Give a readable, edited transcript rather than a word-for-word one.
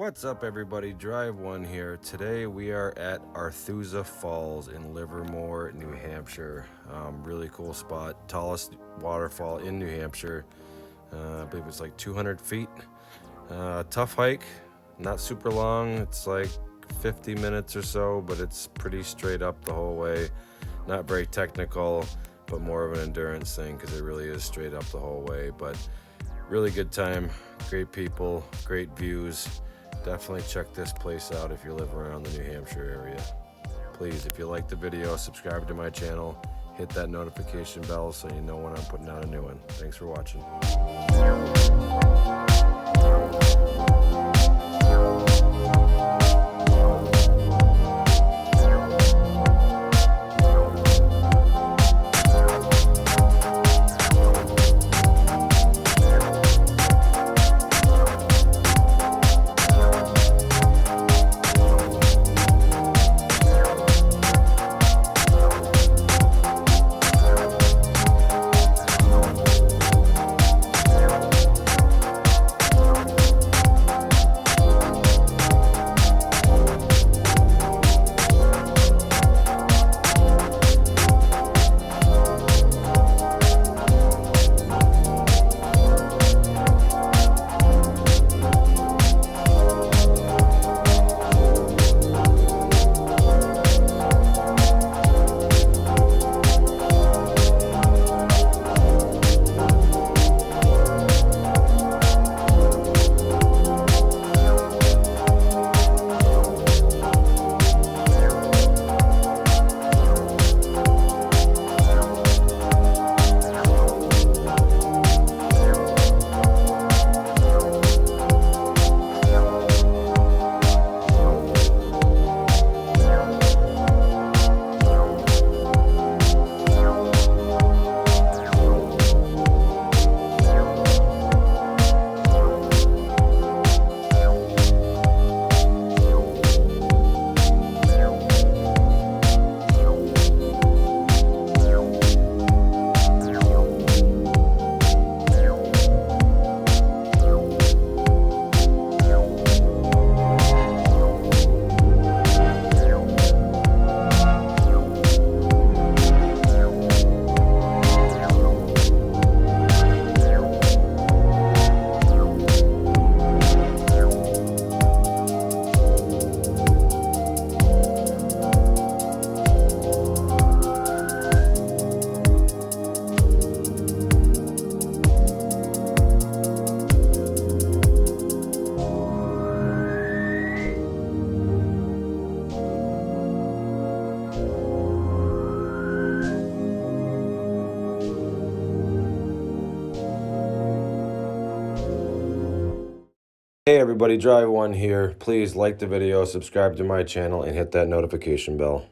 What's up, everybody? Drive One here. Today we are at Arethusa Falls in Livermore, New Hampshire. Really cool spot. Tallest waterfall in New Hampshire. I believe it's like 200 feet. Tough hike, not super long. It's like 50 minutes or so, but it's pretty straight up the whole way. Not very technical, but more of an endurance thing because it really is straight up the whole way. But really good time, great people, great views. Definitely check this place out if you live around the New Hampshire area. Please, if you like the video, subscribe to my channel, hit that notification bell so you know when I'm putting out a new one. Thanks for watching. Hey everybody, Drive One here. Please like the video, subscribe to my channel, and hit that notification bell.